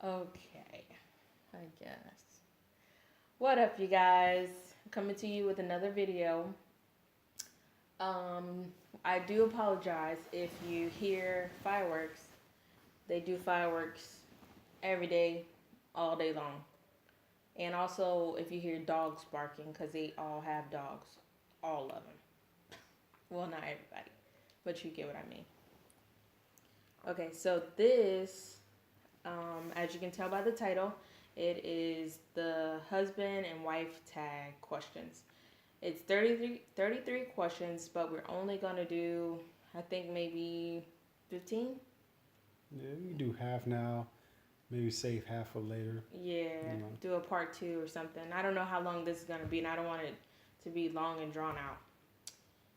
Okay, I guess. What up, you guys? Coming to you with another video. Um, I do apologize if you hear fireworks. They do fireworks every day, all day long. And also, if you hear dogs barking, because they all have dogs. All of them. Well, not everybody, but you get what I mean. Okay, so this, as you can tell by the title, it is the husband and wife tag questions. It's 33 questions, but we're only going to do, I think, maybe 15. Yeah, we can do half now, maybe save half for later. Yeah, You know. do a part two or something. I don't know how long this is going to be, and I don't want it to be long and drawn out.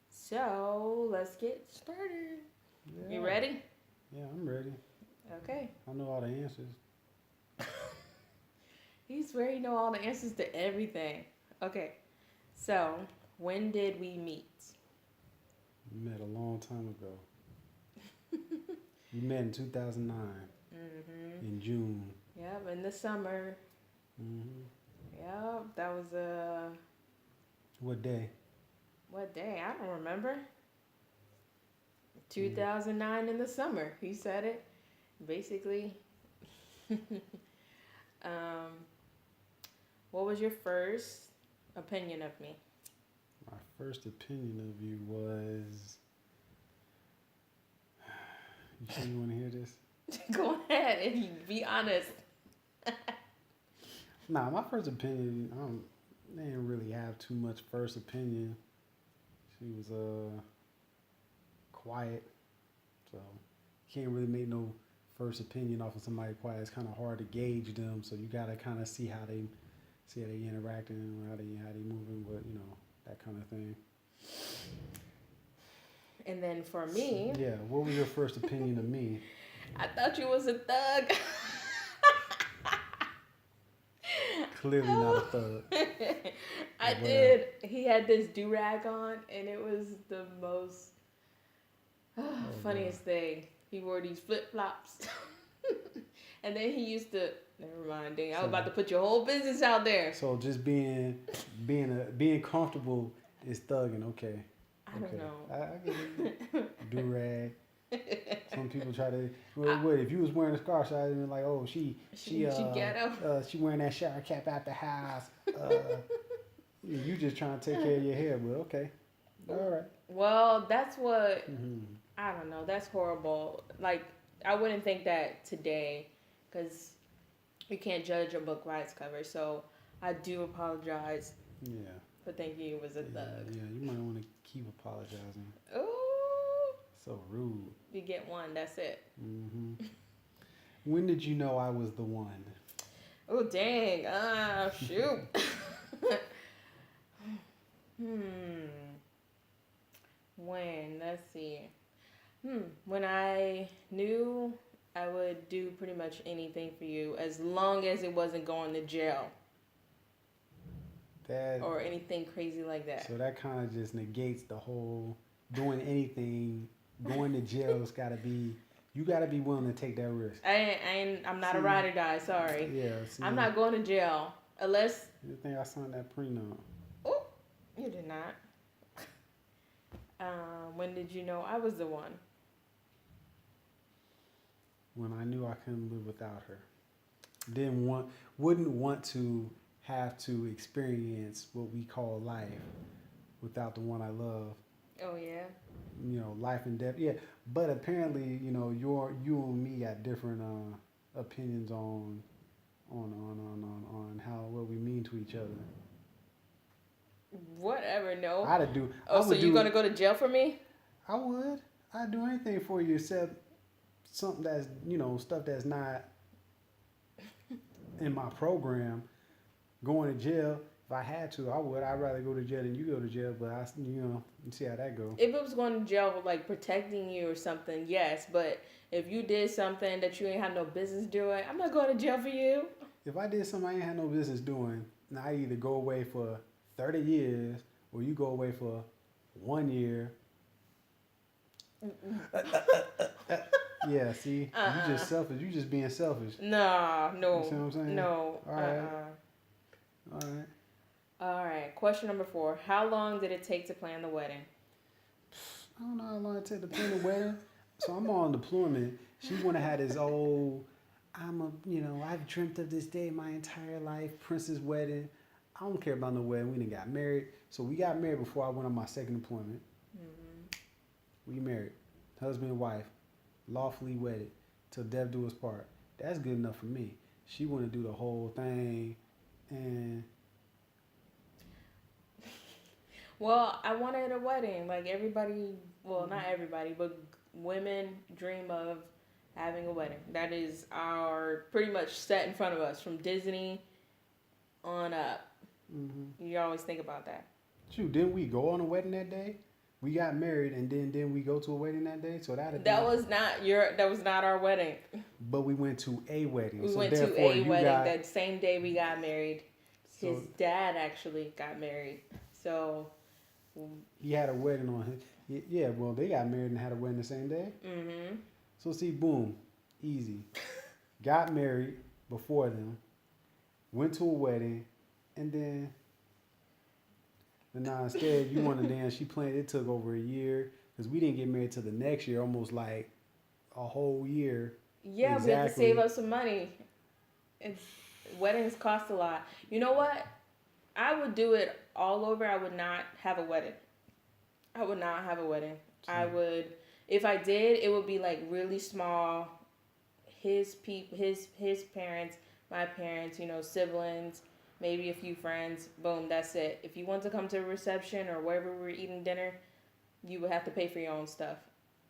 So let's get started. Yeah. You ready? Yeah, I'm ready. Okay. I know all the answers. He swear he know all the answers to everything. Okay. So, when did we meet? We met a long time ago. We met in 2009 Mm-hmm. in June. Yep, in the summer. Hmm Yep, that was What day? what day? I don't remember. Mm. 2009 in the summer. He said it. Basically. um, what was your first opinion of me? My first opinion of you was. You sure you want to hear this? Go ahead and be honest. Nah, my first opinion, they didn't really have too much first opinion. She was quiet, so you can't really make no first opinion off of somebody quiet. It's kind of hard to gauge them, so you gotta kind of see how they interacting, how they moving, but that kind of thing. And then for me, Yeah, what was your first opinion of me? I thought you was a thug. Clearly not a thug. I But did. He had this do rag on, and it was the most funniest thing. He wore these flip flops, and then he used to. Never mind, dang. I was about to put your whole business out there. So just being comfortable is thugging. Okay. I don't know. I get it. Do rag. Some people try to. Wait, if you was wearing a scarf, so I'd been like, oh, she ghetto. she wearing that shower cap out the house. You just trying to take care of your hair, but okay, all right. Well, that's what Mm-hmm. I don't know. That's horrible. Like I wouldn't think that today, because you can't judge a book by its cover. So I do apologize Yeah. for thinking you was a Yeah, thug. yeah. You might want to keep apologizing. Ooh, So rude. you get one. That's it. Mm-hmm. When did you know I was the one? Oh dang. Shoot. When? Let's see. When I knew I would do pretty much anything for you as long as it wasn't going to jail That. or anything crazy like that. So that kind of just negates the whole doing anything. Going to jail's got to be. You got to be willing to take that risk. I'm not a ride or die. Sorry. Yeah. See, I'm not going to jail unless. You think I signed that prenup? Oh, you did not. When did you know I was the one? When I knew I couldn't live without her. Wouldn't want to have to experience what we call life without the one I love. Oh yeah. Life and death. Yeah, but apparently, you and me got different opinions on how what we mean to each other. Whatever. No. I'd do. Oh, so you gonna go to jail for me? I would. I'd do anything for you except something that's stuff that's not in my program. Going to jail. If I had to, I would. I'd rather go to jail than you go to jail. But you see how that goes. If it was going to jail, like protecting you or something, yes. But if you did something that you ain't had no business doing, I'm not going to jail for you. If I did something I ain't had no business doing, now I either go away for 30 years or you go away for 1 year. Yeah, see, you just selfish. You just being selfish. Nah, You see what no, I'm saying? no. All right. All right. All right. Question number 4. How long did it take to plan the wedding? I don't know how long it took to plan the wedding. So I'm on deployment. She wanna have this old, I've dreamt of this day my entire life, princess wedding. I don't care about no wedding. We done got married. So we got married before I went on my second deployment. We married, husband and wife, lawfully wedded, till death do us part. That's good enough for me. She want to do the whole thing, and Well, I wanted a wedding. Like everybody, well, not everybody, but women dream of having a wedding. That is our pretty much set in front of us from Disney on up. You always think about that. shoot, didn't we go on a wedding that day? We got married, and then didn't we go to a wedding that day? So That was not our wedding. But we went to a wedding. We so went to therefore a you wedding got, that same day we got married. His So dad actually got married. So, he had a wedding on his. Yeah, well, they got married and had a wedding the same day. So see, boom, easy. Got married before them, went to a wedding, and then. But now instead, you want to dance. She planned. It took over a year because we didn't get married till the next year, almost like a whole year. yeah, we had to save up some money. It's weddings cost a lot. You know what? I would do it all over. I would not have a wedding. I would not have a wedding. I would, if I did, it would be like really small. His parents, my parents, siblings, maybe a few friends. Boom, that's it. If you want to come to a reception or wherever we're eating dinner, you would have to pay for your own stuff.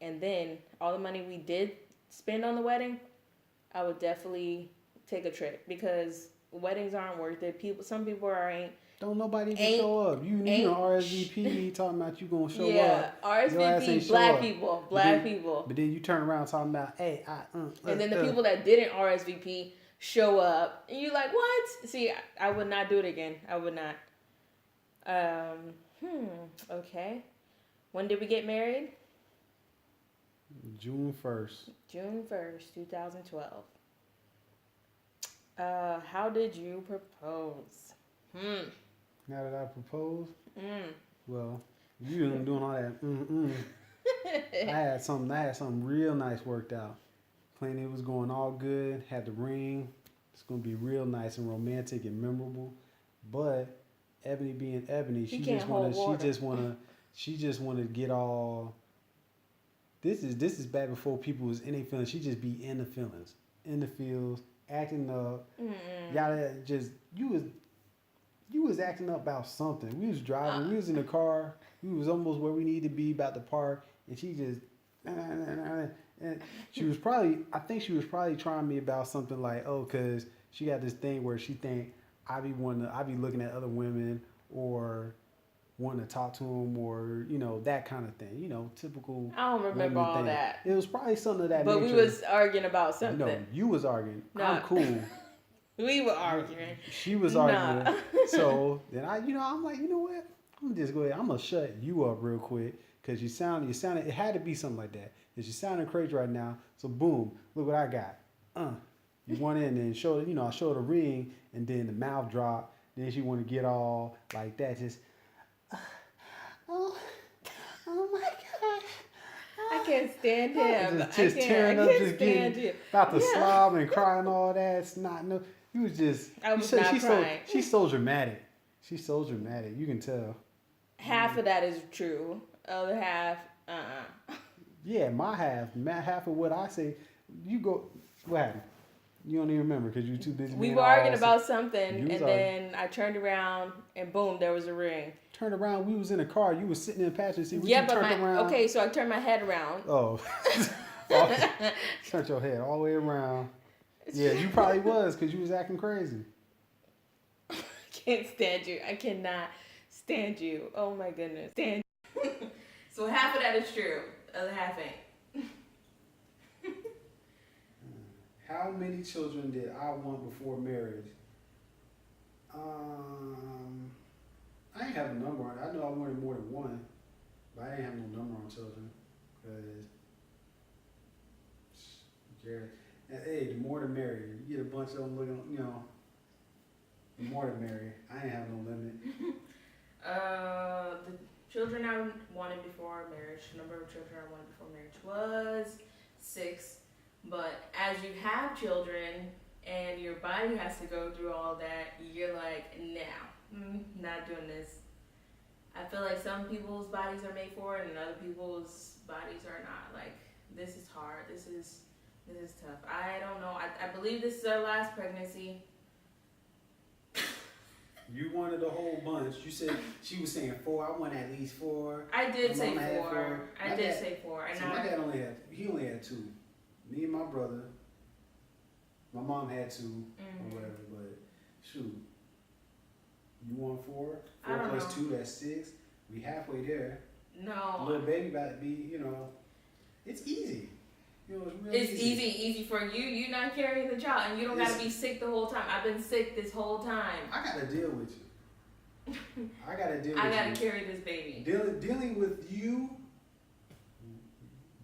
And then all the money we did spend on the wedding, I would definitely take a trip because weddings aren't worth it. Some people ain't. Don't nobody even show up. You need an RSVP talking about you gonna show up. Yeah, RSVP, black people, But then you turn around talking about, hey, and then the people that didn't RSVP show up, and you're like, what? See, I would not do it again. I would not. Okay. When did we get married? June 1st. June 1st, 2012. How did you propose? Now that I proposed, well, you done doing all that. I had something real nice worked out. Planned it was going all good. Had the ring. It's gonna be real nice and romantic and memorable. But Ebony being Ebony, she just wanna get all. This is back before people was in their feelings. She just be in the feelings, in the feels, acting up. Y'all just you was acting up about something. We was driving. We was in the car. We was almost where we needed to be about the park, and she just. And she was probably. I think she was probably trying me about something like, oh, cause she got this thing where she think I be looking at other women or wanting to talk to them or that kind of thing. Typical. I don't remember all thing. that. It was probably something of that but nature. we was arguing about something. No, you was arguing. No. I'm cool. We were arguing. She was arguing. So then I'm like, you know what? I'm gonna just go ahead. I'm gonna shut you up real quick because you sounded. It had to be something like that. Because you sounding crazy right now. So boom, look what I got. You went in and showed. I showed a ring, and then the mouth dropped. Then she want to get all like that. Just, oh my gosh. I can't stand him. Just tearing up, just getting about to slob and crying all that. It's not no. You was just. I was not crying. She's so dramatic. She's so dramatic. You can tell. Half of that is true. Other half, Yeah, my half of what I say. You go. What happened? You don't even remember because you were too busy. We were arguing about something, and then I turned around, and boom, there was a ring. Turned around. We was in the car. You was sitting in the passenger seat. Okay, so I turned my head around. Oh. Turned your head all the way around. Yeah, you probably was because you was acting crazy. I can't stand you. I cannot stand you. Oh my goodness. Stand. So half of that is true. The other half ain't. How many children did I want before marriage? I ain't have a number on it. I know I wanted more than one, but I ain't have no number on children because Jared. And, hey, the more the merrier. You get a bunch of them looking, you know, the more the merrier. I ain't have no limit. The children I wanted before marriage, the number of children I wanted before marriage was 6. But as you have children and your body has to go through all that, you're like, nah, not doing this. I feel like some people's bodies are made for it and other people's bodies are not. Like, this is hard. This is tough. I don't know. I believe this is our last pregnancy. You wanted a whole bunch. You said she was saying 4. I want at least 4. I did My say mama had 4. I My did dad- say 4. And So my dad only had 2. Me and my brother. My mom had 2 or whatever. But shoot, you want 4? I 4 don't plus know. 2, that's 6. We halfway there. No. Little baby about to be, you know, it's easy. You know, it's really It's easy for you. You're not carrying the child, and you don't gotta be sick the whole time. I've been sick this whole time. I gotta deal with you. I gotta deal with I gotta you. carry this baby. Dealing with you,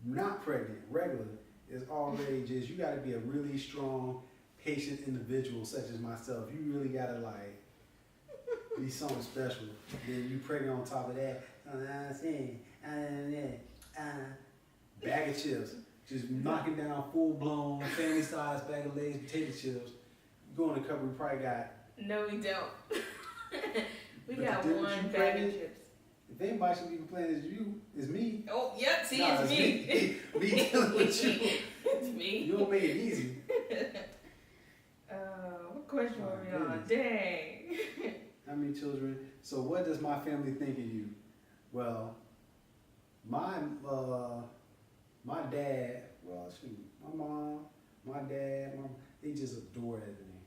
not pregnant, regular, is already just, you gotta be a really strong, patient individual such as myself. You really gotta like be something special. Then you pregnant on top of that. Bag of chips. Just knocking down full blown family size bag of Lay's potato chips. You go in the cupboard, we probably got. No, we don't. We But got the difference one you bag of pregnant? chips. If anybody should be complaining, it's you. It's me. Oh, yep. See, Nah, it's me. Me dealing with you. It's me. You don't make it easy. What question were we on? Goodness. Dang. How many children? So what does my family think of you? Well, my dad, well shoot, my mom, my dad, they just adore Ebony.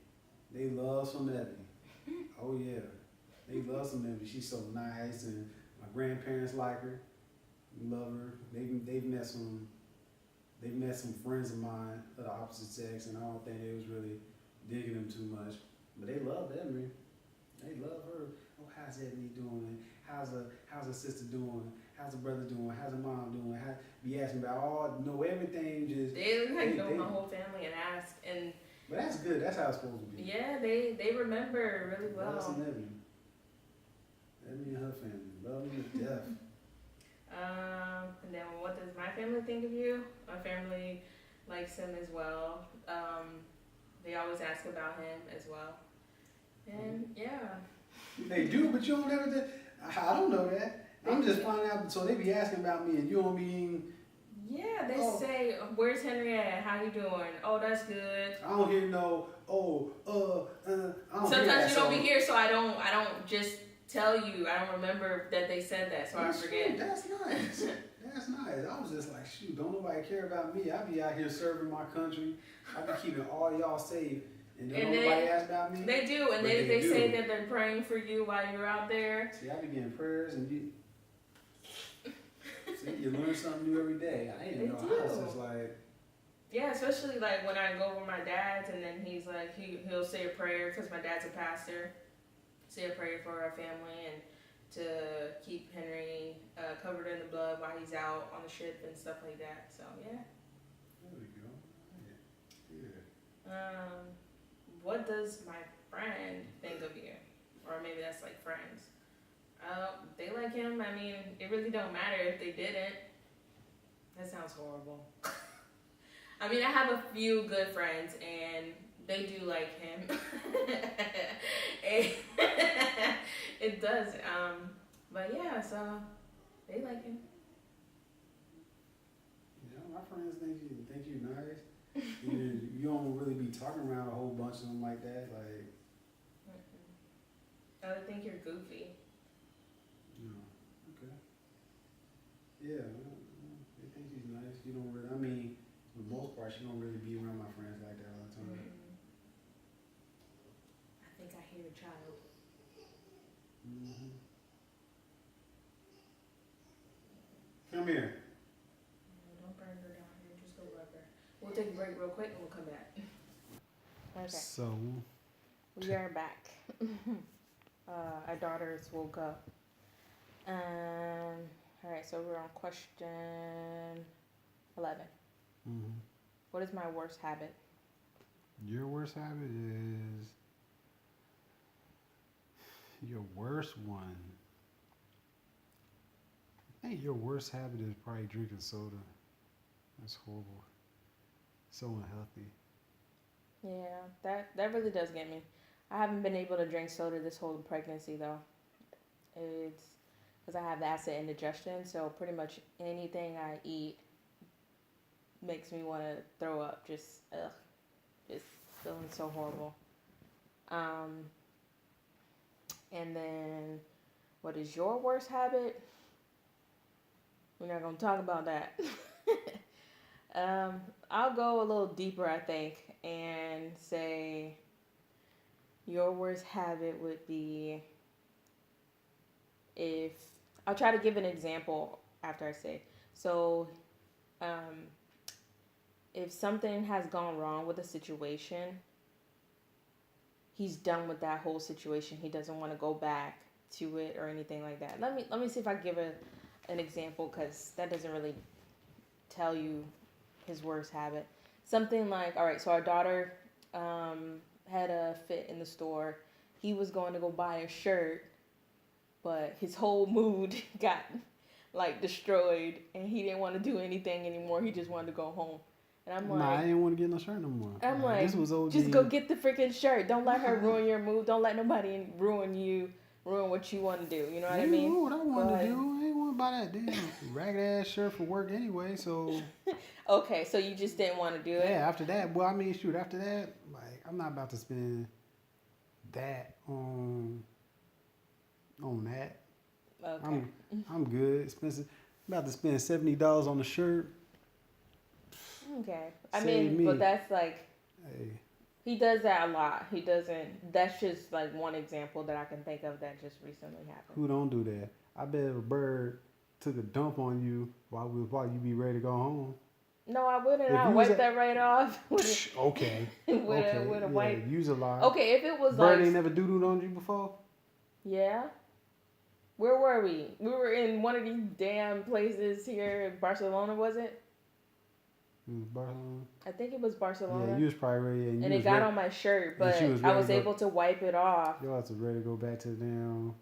They love some Ebony. Oh yeah. They love some Ebony. She's so nice and my grandparents like her. Love her. They've met some friends of mine of the opposite sex and I don't think they was really digging them too much. But they love Ebony. They love her. Oh, how's Ebony doing? How's her sister doing? How's her brother doing? How's her mom doing? Be asking about know everything. Just They like know my whole family and ask, and but that's good. That's how it's supposed to be. yeah, they remember really well. Love some Ebony. Ebony and her family love me to death. And then what does my family think of you? My family likes him as well. They always ask about him as well. And yeah. They do, but you don't ever. I don't know that. I'm just finding out. So they be asking about me, and you don't mean. Yeah, they say, "Where's Henry at? How you doing? Oh, that's good." I don't hear no. I don't Sometimes hear that, you don't be here, so I don't just tell you. I don't remember that they said that, so I forget. Shoot, that's nice. That's nice. I was just like, shoot, don't nobody care about me. I be out here serving my country. I be keeping all y'all safe. And don't nobody ask about me? They do, and they do. say that they're praying for you while you're out there. See, I be getting prayers and you. See, you learn something new every day. I didn't know. I was just like. Yeah, especially like when I go over my dad's, and then he's like he'll say a prayer because my dad's a pastor. Say a prayer for our family and to keep Henry covered in the blood while he's out on the ship and stuff like that. So yeah. There we go. Yeah. What does my friend think of you? Or maybe that's like friends. They like him. I mean, it really don't matter if they didn't. That sounds horrible. I mean, I have a few good friends and they do like him. It does. But yeah, so they like him. Yeah, my friends think you nice. You don't really be talking around a whole bunch of them like that. Like. Oh, they think you're goofy. No. Okay. Yeah, they think she's nice. You don't really. I mean, for the most part, she don't really be around my friends like that all the time. I think I hear a child. Come here. No, don't burn her down here. Just go rub her. We'll take a break real quick and we'll come back. Okay. So. We are back. Our daughters woke up. All right, so we're on question 11. What is my worst habit? Your worst habit is your worst one. I think your worst habit is probably drinking soda. That's horrible. So unhealthy. Yeah, that really does get me. I haven't been able to drink soda this whole pregnancy though. It's because I have acid indigestion, so pretty much anything I eat makes me want to throw up. Just ugh, just feeling so horrible. Um, and then what is your worst habit? We're not gonna talk about that. I'll go a little deeper, I think, and say your worst habit would be if I'll try to give an example after I say. So, um, if something has gone wrong with a situation, he's done with that whole situation. He doesn't want to go back to it or anything like that. Let me see if I give an example because that doesn't really tell you his worst habit. Something like, all right, so our daughter had a fit in the store. He was going to go buy a shirt, but his whole mood got like destroyed, and he didn't want to do anything anymore. He just wanted to go home. And I'm Nah, I like, didn't want to get no shirt no more. I'm like, This was OG. just go get the freaking shirt. Don't let her ruin your mood. Don't let nobody ruin what you want to do. You know what I mean? What I wanted Go to ahead. do. I ain't want to buy that damn ragged ass shirt for work anyway. So Okay, so you just didn't want to do it. yeah, after that, well, I mean, shoot, after that, like, I'm not about to spend that on that. Okay. I'm good. Expensive. I'm about to spend $70 on the shirt. Okay. I Save mean, me. but that's like Hey, he does that a lot. He doesn't. That's just like one example that I can think of that just recently happened. who don't do that? I bet if a bird took a dump on you while you be ready to go home. No, I wouldn't. If I you was wipe a- that right off with Okay. a, Okay. with a Yeah, wipe. use a lot. Okay, if it was Bird like ain't never doo-dooed on you before? yeah. Where were we? We were in one of these damn places here in Barcelona, was it? It was Barcelona. I think it was Barcelona. Yeah, you was probably ready. And and you it was got ready. on my shirt, And but she was I ready was to go. able to wipe it off. Your ass was ready to go back to the damn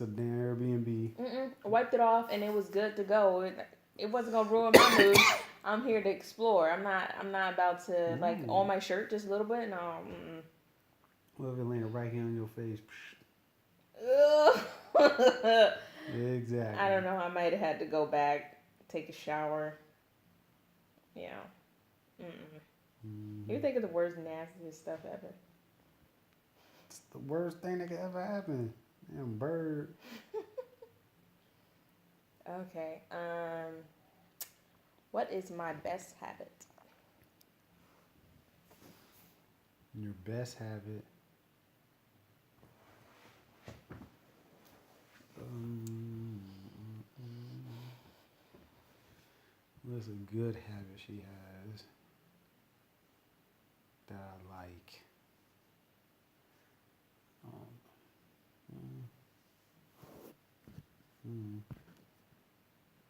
Airbnb. I wiped it off, and it was good to go. It wasn't gonna ruin my mood. I'm here to explore. I'm not about to like Ooh. on my shirt just a little bit. No. Mm-mm. Well, if it landed right here on your face. Ugh. Exactly. I don't know. I might have had to go back, take a shower. Yeah. You think of the worst, nastiest stuff ever. It's the worst thing that could ever happen. Damn bird. Okay. What is my best habit? Your best habit. What's a good habit she has that I like?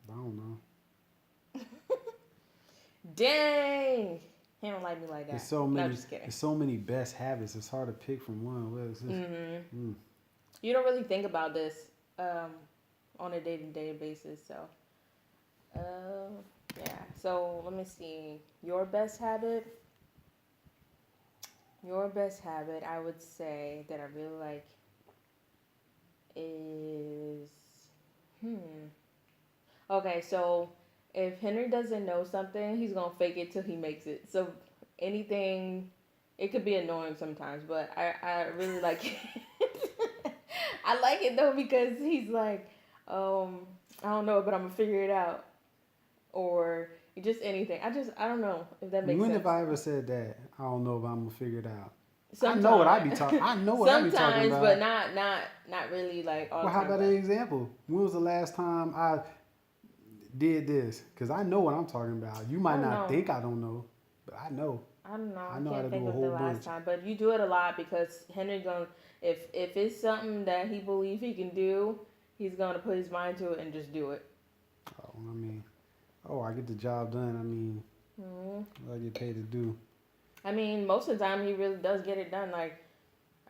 I don't know. Dang! He don't like me like that. There's so No, many. I'm just kidding. There's so many best habits. It's hard to pick from one. What is this? You don't really think about this on a day-to-day basis, so yeah. So let me see. Your best habit. Your best habit, I would say that I really like is Okay, so if Henry doesn't know something, he's gonna fake it till he makes it. So anything, it could be annoying sometimes, but I really like it. I like it though because he's like, I don't know, but I'm gonna figure it out, or just anything. I don't know if that makes When sense. have I ever said that? I don't know if I'm gonna figure it out. Sometimes. I know what I be talking. I know what I be talking Sometimes, about. but not really like all Well, the how time. about but- an example? When was the last time I did this? Because I know what I'm talking about. You might I don't not know. think I don't know, but I know. I don't know. I know how can't to think do a of the whole last bunch. time, but you do it a lot because Henry gonna if it's something that he believes he can do, he's gonna put his mind to it and just do it. I mean, I get the job done. I mean, Mm-hmm. What I get paid to do. I mean, most of the time he really does get it done. Like,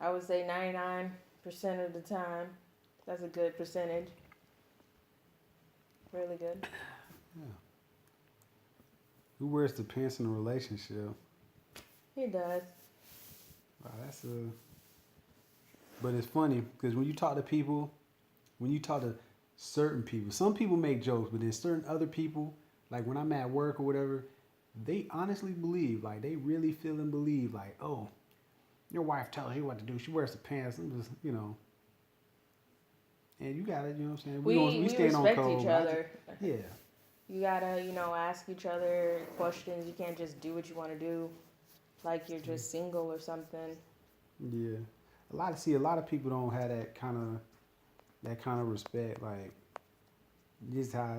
I would say 99% of the time. That's a good percentage. Really good. Yeah. Who wears the pants in a relationship? He does. Wow, that's a. But it's funny because when you talk to people, when you talk to certain people, some people make jokes, but then certain other people, like when I'm at work or whatever, they honestly believe, like they really feel and believe, like, oh, your wife tells you what to do. She wears the pants. I'm just, and you got it. You know what I'm saying? We stand on respect code. each other. Yeah. You gotta, ask each other questions. You can't just do what you want to do, like you're just single or something. Yeah. A lot of people don't have that kind of respect. Like, just how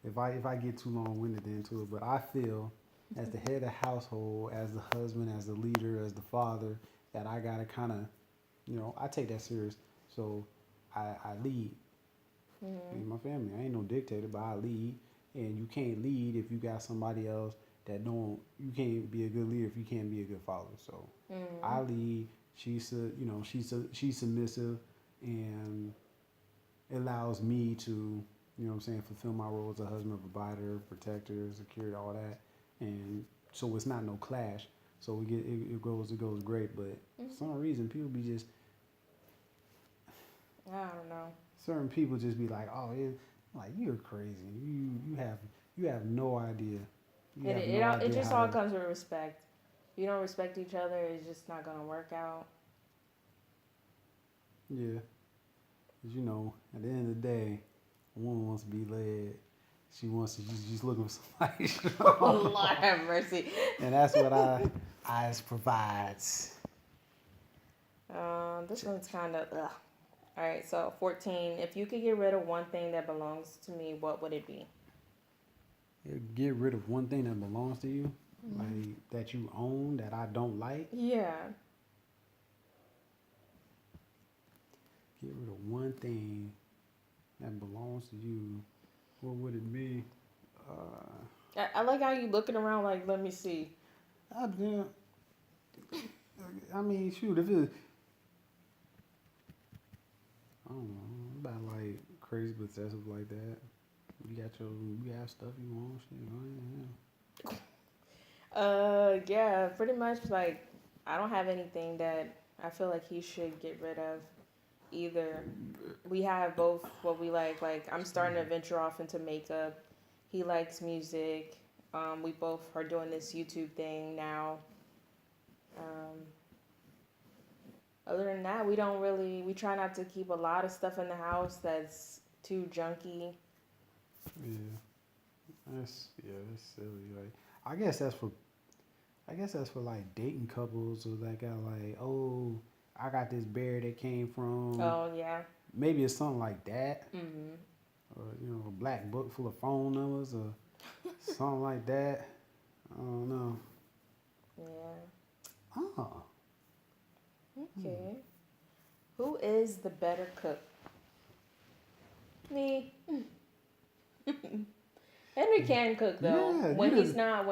if I get too long winded into it, but I feel as the head of the household, as the husband, as the leader, as the father, that I gotta kind of, I take that serious. So I lead in my family. I ain't no dictator, but I lead. And you can't lead if you got somebody else that don't. You can't be a good leader if you can't be a good father. So I lead. She's she's submissive, and it allows me to, fulfill my role as a husband, provider, protector, security, all that. And so it's not no clash. So it goes great. But for some reason, people be just. I don't know. Certain people just be like, oh, like you're crazy. You have no idea. It just all comes with respect. If you don't respect each other, it's just not gonna work out. Yeah, 'cause at the end of the day, a woman wants to be led. She wants to. She's looking for somebody strong. Oh, Lord have mercy. And that's what Eyes provides. This one's kind of ugh. All right, so 14. If you could get rid of one thing that belongs to me, what would it be? Get rid of one thing that belongs to you, like that you own that I don't like. Yeah. Get rid of one thing that belongs to you. What would it be? I like how you looking around like, let me see. I mean, shoot, if it. I don't know about like crazy possessive like that. You have stuff you want, shit. Yeah, pretty much like I don't have anything that I feel like he should get rid of either. We have both what we like. Like I'm starting to venture off into makeup. He likes music. We both are doing this YouTube thing now. Other than that, we try not to keep a lot of stuff in the house that's too junky. Yeah. That's silly. Like, I guess that's for like dating couples or that got like, oh, I got this bear that came from. Oh yeah. Maybe it's something like that. Mhm. Or a black book full of phone numbers or something like that. I don't know. Yeah. Oh. Okay. Who is the better cook? Me. Henry can cook though. Yeah, when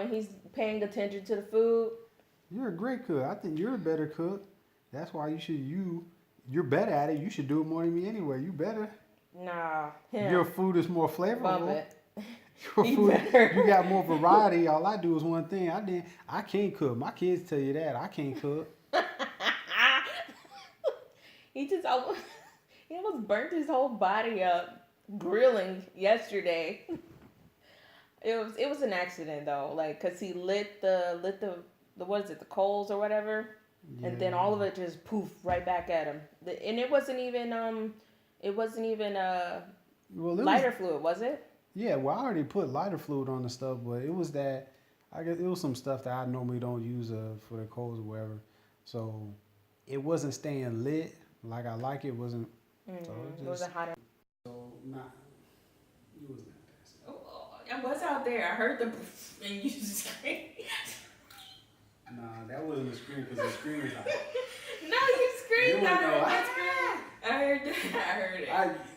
he's paying attention to the food. You're a great cook. I think you're a better cook. That's why you're better at it. You should do it more than me anyway. You better. Nah, him. Your food is more flavorful. Bump it. Your food, you got more variety. All I do is one thing. I can't cook. My kids tell you that. I can't cook. He almost burnt his whole body up grilling yesterday. It was an accident though, like cause he lit the what is it, the coals or whatever, Yeah. and then all of it just poof right back at him. And it wasn't even lighter fluid, was it? Yeah, well, I already put lighter fluid on the stuff, but it was that I guess it was some stuff that I normally don't use for the coals or whatever. So it wasn't staying lit like I like it. Wasn't. So it wasn't hot. So it was not that. Oh, I was out there. I heard the poof, and you just screamed. Nah, that wasn't the scream because the scream was like. No, you screamed. I heard it.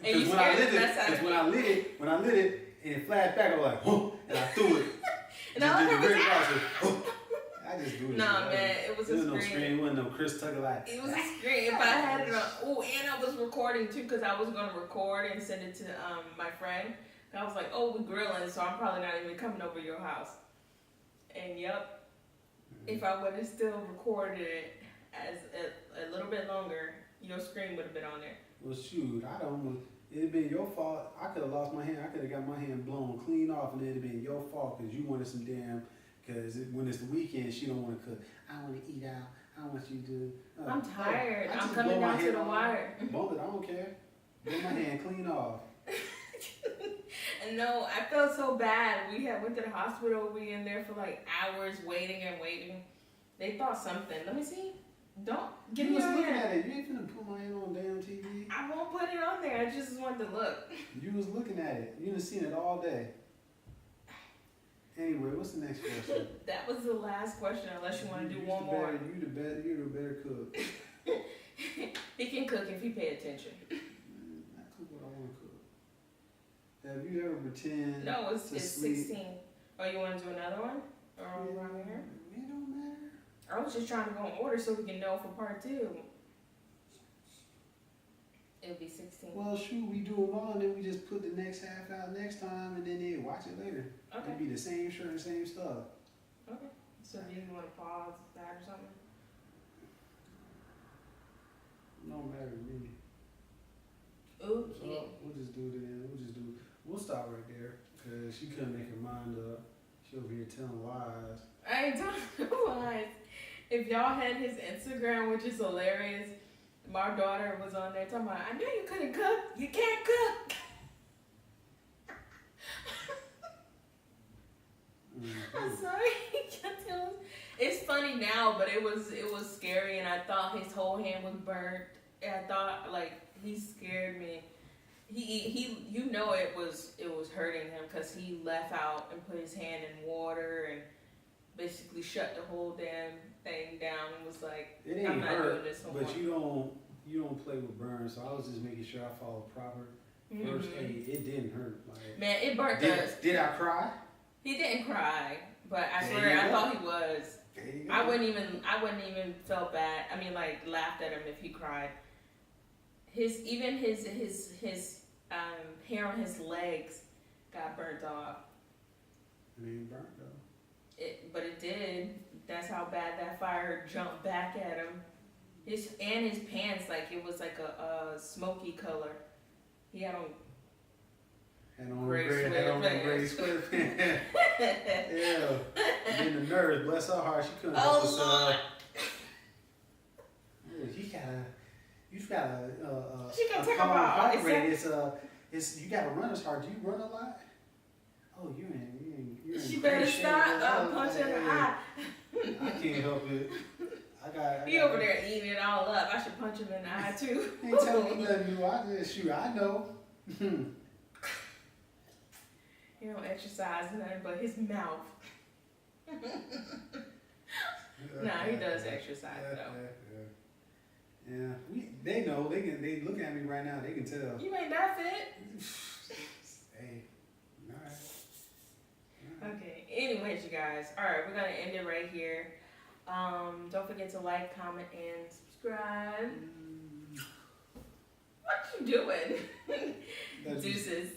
Because when I lit it, and it flashed back, I was like, whoa, and I threw it. And I was did the like, Rick Ross. I just do this. nah, man, it was a no screen. screen. It wasn't no Chris Tucker like. It was a screen. If I had it on, oh, and I was recording too because I was gonna record and send it to my friend. And I was like, oh, we grilling, so I'm probably not even coming over your house. And yep, if I would have still recorded it as a little bit longer, your screen would have been on there. Well, shoot, it'd been your fault. I could have lost my hand. I could have got my hand blown clean off, and it'd have been your fault because you wanted some damn. Because when it's the weekend, she don't want to cook. I want to eat out. I want you to. I'm tired. I I'm just coming blow my down to hand the off. wire. Blow it. I don't care. Blow my hand clean off. And no, I felt so bad. We went to the hospital. We in there for like hours waiting and waiting. They thought something. Let me see. Don't give You me was your looking hand. at it. You ain't finna put my hand on damn TV. I won't put it on there. I just wanted to look. You was looking at it. You done seen it all day. Anyway, what's the next question? That was the last question, unless you want to do one more. You're the better cook. He can cook if he pay attention. I cook what I want to cook. Have you ever pretend? No, it's to sleep? 16. Oh, you want to do another one? Or around here? It don't matter. I was just trying to go in order so we can know for part 2. It'll be 16. Well, shoot, we do them all, and then we just put the next half out next time, and then they watch it later. Okay. It'll be the same shirt and same stuff. Okay. So do you want to pause that or something? No matter to me. Okay. So we'll just do it then. We'll stop right there, because she couldn't make her mind up. She over here telling lies. I ain't telling lies. If y'all had his Instagram, which is hilarious, my daughter was on there talking about, I knew you couldn't cook. You can't cook. I'm sorry. It's funny now, but it was scary, and I thought his whole hand was burnt. And I thought, like, he scared me. He you know it was hurting him because he left out and put his hand in water and basically shut the whole damn thing down and was like, It ain't I'm not hurt, doing this no more. but you don't play with burns, so I was just making sure I followed proper first aid. It didn't hurt. Like, Man, it burnt us. Did I cry? He didn't cry, but I There swear you I go. thought he was. There you go. I wouldn't even felt bad. I mean, like, laughed at him if he cried. His hair on his legs got burnt off. It ain't burnt though. But it did. That's how bad that fire jumped back at him. His pants, like, it was like a smoky color. He had on Had on gray gray sweatpants. Yeah. Getting the nerves. Bless her heart. She couldn't help Oh, herself. You've got a She can take calm her ball. heart rate. It's you got a runner's heart. Do you run a lot? Oh, you're in She great better shape. stop. Oh, Punch her in the eye. I can't help it. I He over there eating it all up. I should punch him in the eye too. Ain't telling me nothing new. I just shoot. I know. He don't exercise nothing but his mouth. Nah, he does exercise though. Yeah, they know. They look at me right now. They can tell. You ain't that fit. Hey, all right. Okay. Anyways, you guys. All right, we're gonna end it right here. Don't forget to like, comment, and subscribe. What you doing? That's Deuces.